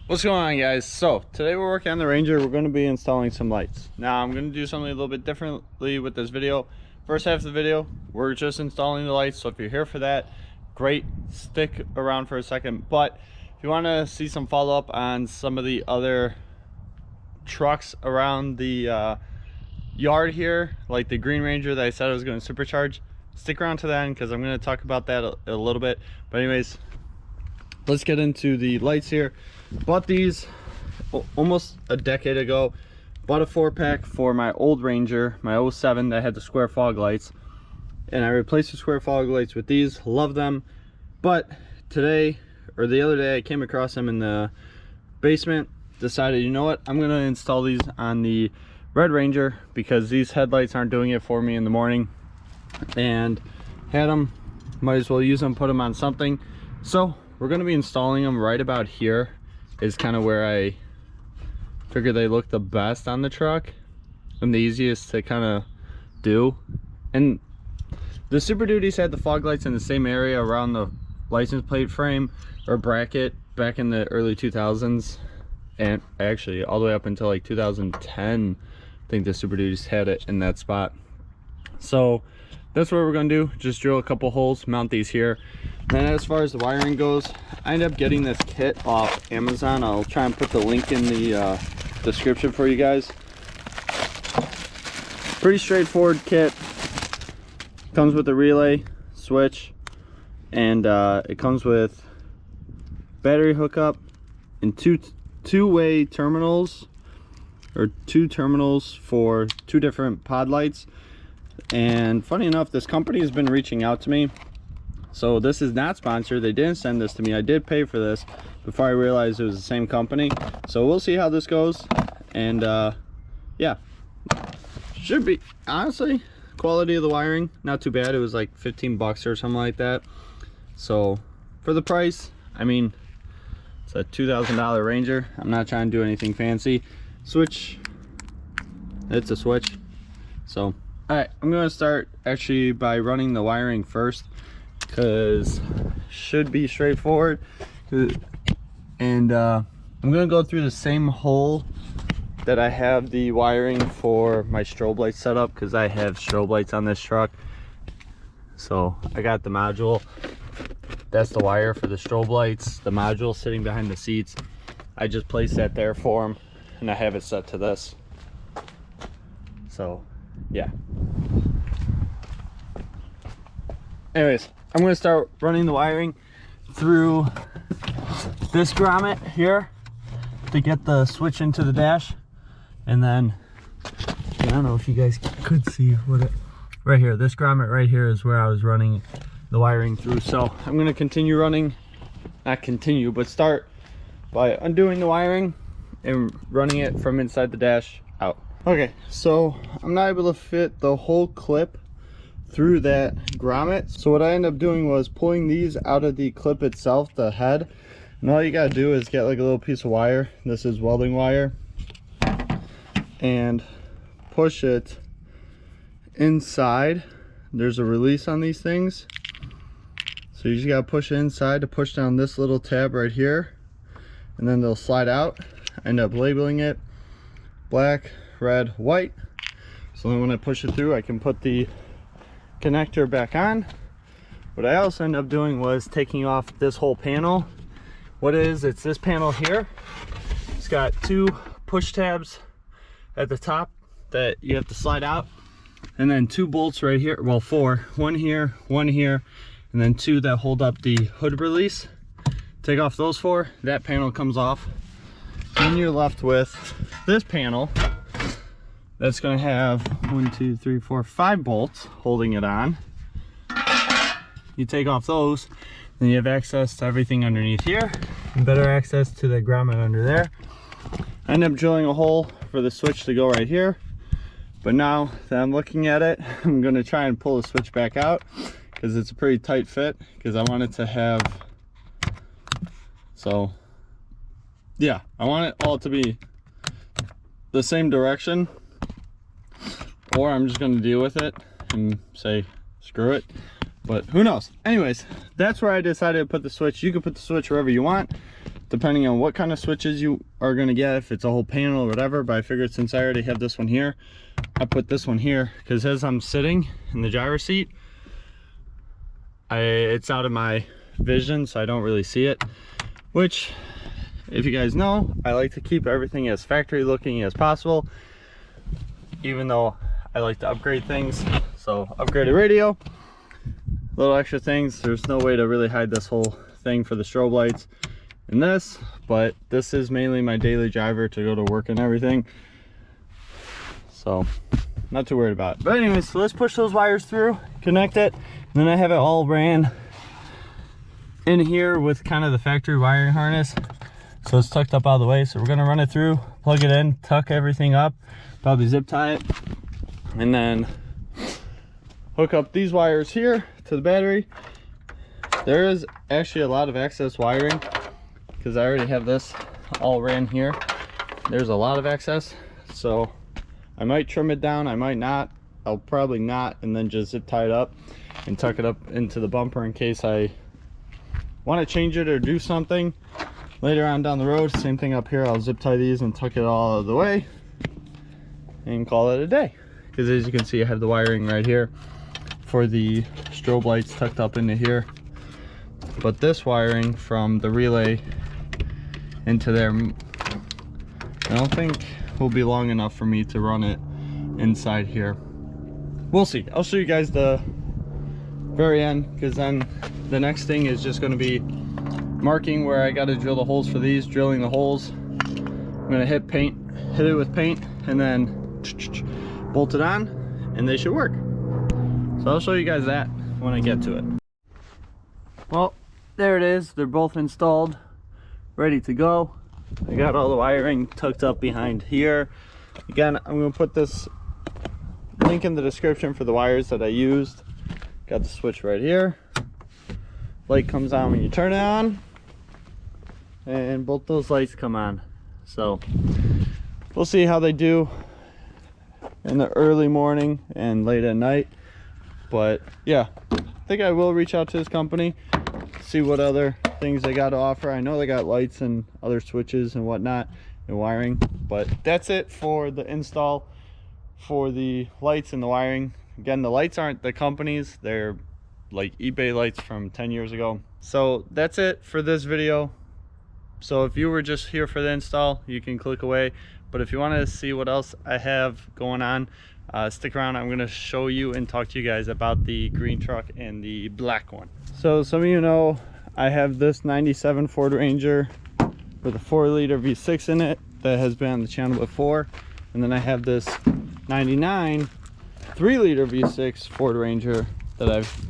What's going on, guys? So today we're working on the Ranger. We're going to be installing some lights. Now I'm going to do something a little bit differently with this video. First half of the video, we're just installing the lights, so if you're here for that, great, stick around for a second. But if you want to see some follow-up on some of the other trucks around the yard here, like the Green Ranger that I said I was going to supercharge, stick around to the end because I'm going to talk about that a little bit. But anyways, let's get into the lights here. Bought these almost a decade ago. Bought a 4-pack for my old Ranger, my 07, that had the square fog lights, and I replaced the square fog lights with these. Love them. But today, or the other day, I came across them in the basement. Decided, you know what, I'm gonna install these on the Red Ranger because these headlights aren't doing it for me in the morning, and had them, might as well use them, put them on something. So we're going to be installing them right about here is kind of where I figure they look the best on the truck and the easiest to kind of do. And the Super Duties had the fog lights in the same area around the license plate frame or bracket back in the early 2000s, and actually all the way up until like 2010 I think the Super Duties had it in that spot. So that's what we're gonna do, just drill a couple holes, mount these here. Then as far as the wiring goes, I ended up getting this kit off Amazon. I'll try and put the link in the description for you guys. Pretty straightforward kit. Comes with a relay, switch, and it comes with battery hookup and two-way terminals, or two terminals for two different pod lights. And funny enough, this company has been reaching out to me. So this is not sponsored. They didn't send this to me. I did pay for this before I realized it was the same company. So we'll see how this goes. And yeah, should be, honestly, quality of the wiring, not too bad. It was like 15 bucks or something like that. So for the price, I mean, it's a $2,000 Ranger. I'm not trying to do anything fancy. Switch, it's a switch. So all right, I'm gonna start actually by running the wiring first, because should be straightforward. And I'm gonna go through the same hole that I have the wiring for my strobe lights set up, because I have strobe lights on this truck. So I got the module, that's the wire for the strobe lights, the module sitting behind the seats. I just placed that there for them, and I have it set to this. So yeah, anyways, I'm going to start running the wiring through this grommet here to get the switch into the dash. And then I don't know if you guys could see what it, right here, this grommet right here is where I was running the wiring through. So I'm going to continue running, not continue, but start by undoing the wiring and running it from inside the dash out. Okay, so I'm not able to fit the whole clip through that grommet. So what I ended up doing was pulling these out of the clip itself, the head. And all you gotta do is get like a little piece of wire. This is welding wire. And push it inside. There's a release on these things. So you just gotta push it inside to push down this little tab right here. And then they'll slide out. I end up labeling it black, red, white. So then when I push it through, I can put the connector back on. What I also ended up doing was taking off this whole panel. What it is, it's this panel here. It's got two push tabs at the top that you have to slide out, and then two bolts right here, well, four, one here, and then two that hold up the hood release. Take off those four, that panel comes off, and you're left with this panel that's going to have 1, 2, 3, 4, 5 bolts holding it on. You take off those, then you have access to everything underneath here, and better access to the grommet under there. I end up drilling a hole for the switch to go right here, but now that I'm looking at it, I'm going to try and pull the switch back out because it's a pretty tight fit, because I want it to have, so yeah, I want it all to be the same direction, or I'm just going to deal with it and say screw it. But who knows? Anyways, that's where I decided to put the switch. You can put the switch wherever you want. depending on what kind of switches you are going to get, if it's a whole panel or whatever. But I figured since I already have this one here, I put this one here because as I'm sitting in the driver's seat, it's out of my vision, so I don't really see it. Which, if you guys know, I like to keep everything as factory looking as possible, even though I like to upgrade things. So upgraded radio, little extra things. There's no way to really hide this whole thing for the strobe lights in this, but this is mainly my daily driver to go to work and everything, so not too worried about it. But anyways, so let's push those wires through, connect it, and then I have it all ran in here with kind of the factory wiring harness, so it's tucked up out of the way. So we're going to run it through, plug it in, tuck everything up, probably zip tie it, and then hook up these wires here to the battery. There is actually a lot of excess wiring because I already have this all ran here. There's a lot of excess, so I might trim it down, I might not. I'll probably not, and then just zip tie it up and tuck it up into the bumper in case I want to change it or do something later on down the road. Same thing up here, I'll zip tie these and tuck it all out of the way and call it a day. Because as you can see, I have the wiring right here for the strobe lights tucked up into here, but this wiring from the relay into there, I don't think will be long enough for me to run it inside here. We'll see. I'll show you guys the very end, because then the next thing is just going to be marking where I got to drill the holes for these, drilling the holes. I'm going to hit it with paint, and then bolt it on, and they should work. So I'll show you guys that when I get to it. Well, there it is. They're both installed, ready to go. I got all the wiring tucked up behind here. Again, I'm going to put this link in the description for the wires that I used. Got the switch right here. Light comes on when you turn it on, and both those lights come on. So we'll see how they do in the early morning and late at night. But yeah, I think I will reach out to this company, see what other things they got to offer. I know they got lights and other switches and whatnot and wiring, but that's it for the install for the lights and the wiring. Again, the lights aren't the company's, they're like eBay lights from 10 years ago. So that's it for this video. So if you were just here for the install, you can click away, but if you want to see what else I have going on, stick around. I'm going to show you and talk to you guys about the green truck and the black one. So some of you know I have this 97 Ford Ranger with a 4-liter V6 in it that has been on the channel before, and then I have this 99 3-liter V6 Ford Ranger that I've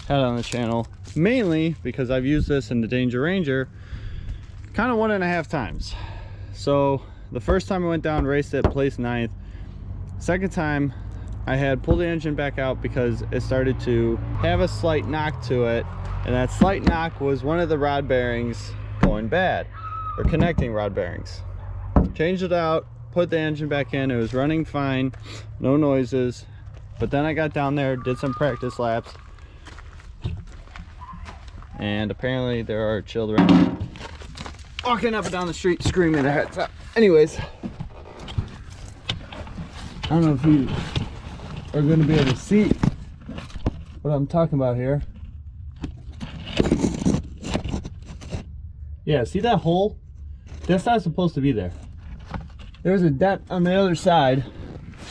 had on the channel, mainly because I've used this in the Danger Ranger kind of 1.5 times. So the first time I went down, raced it, placed 9th. Second time I had pulled the engine back out because it started to have a slight knock to it, and that slight knock was one of the rod bearings going bad, or connecting rod bearings. Changed it out, put the engine back in, it was running fine, no noises. But then I got down there, did some practice laps, and apparently there are children walking up and down the street screaming their heads up. Anyways, I don't know if you are going to be able to see what I'm talking about here. Yeah, see that hole? That's not supposed to be there. There's a dent on the other side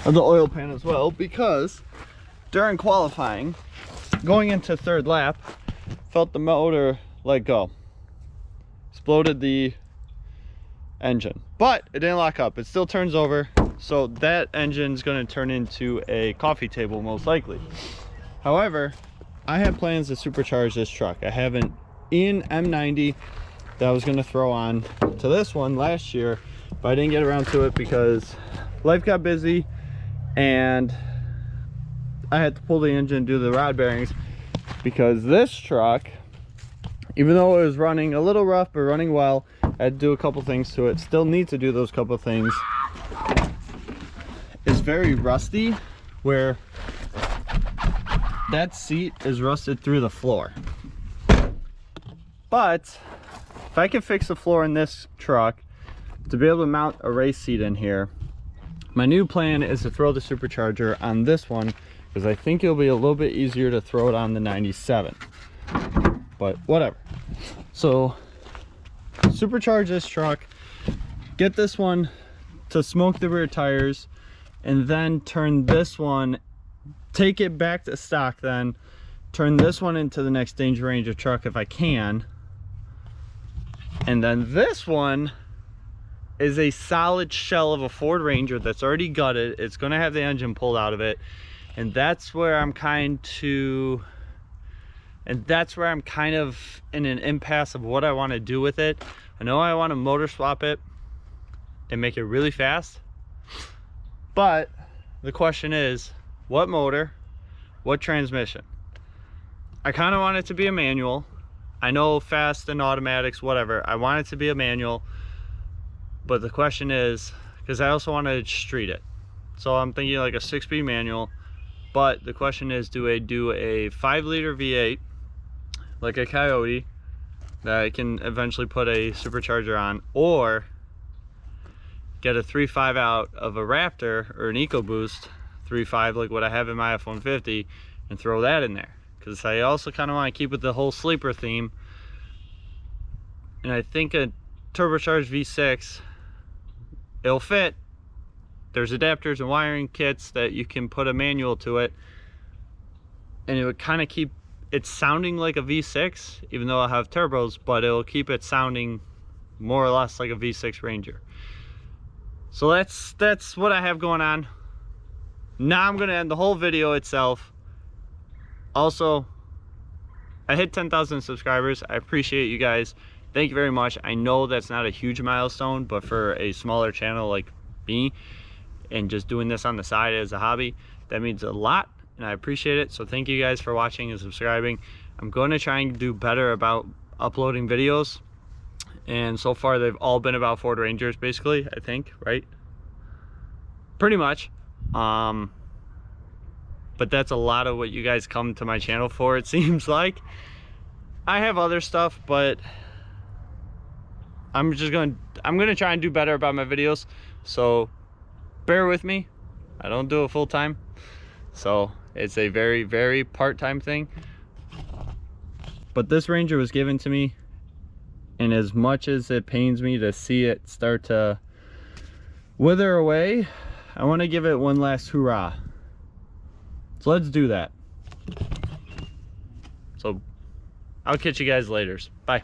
of the oil pan as well, because during qualifying, going into third lap, felt the motor let go. Exploded the engine, but it didn't lock up. It still turns over, so that engine's going to turn into a coffee table most likely. However, I have plans to supercharge this truck. I have an Ian M90 that I was going to throw on to this one last year, but I didn't get around to it because life got busy and I had to pull the engine, do the rod bearings, because this truck, even though it was running a little rough but running well, I had to do a couple things to it. Still need to do those couple things. It's very rusty, where that seat is rusted through the floor. But if I can fix the floor in this truck to be able to mount a race seat in here, my new plan is to throw the supercharger on this one, because I think it'll be a little bit easier to throw it on the 97. But whatever. So supercharge this truck, get this one to smoke the rear tires, and then turn this one, take it back to stock, then turn this one into the next Danger Ranger truck if I can. And then this one is a solid shell of a Ford Ranger that's already gutted. It's going to have the engine pulled out of it, and that's where I'm kind of in an impasse of what I want to do with it. I know I want to motor swap it and make it really fast, but the question is, what motor, what transmission? I kind of want it to be a manual. I know fast and automatics, whatever, I want it to be a manual, but the question is, because I also want to street it, so I'm thinking like a 6-speed manual. But the question is, do I do a 5-liter V8 like a Coyote that I can eventually put a supercharger on, or get a 3.5 out of a Raptor or an EcoBoost 3.5 like what I have in my F-150 and throw that in there? Because I also kind of want to keep with the whole sleeper theme, and I think a turbocharged V6, it'll fit. There's adapters and wiring kits that you can put a manual to it, and it would kind of keep it sounding like a V6, even though I have turbos, but it'll keep it sounding more or less like a V6 Ranger. So that's what I have going on. Now I'm going to end the whole video itself. Also, I hit 10,000 subscribers. I appreciate you guys. Thank you very much. I know that's not a huge milestone, but for a smaller channel like me, and just doing this on the side as a hobby, that means a lot, and I appreciate it. So thank you guys for watching and subscribing. I'm going to try and do better about uploading videos, and so far they've all been about Ford Rangers basically, I think, right? Pretty much. But that's a lot of what you guys come to my channel for, it seems like. I have other stuff, but I'm gonna try and do better about my videos, so bear with me. I don't do it full time, so it's a very, very part-time thing. But this Ranger was given to me, and as much as it pains me to see it start to wither away, I want to give it one last hurrah. So let's do that. So I'll catch you guys later. Bye.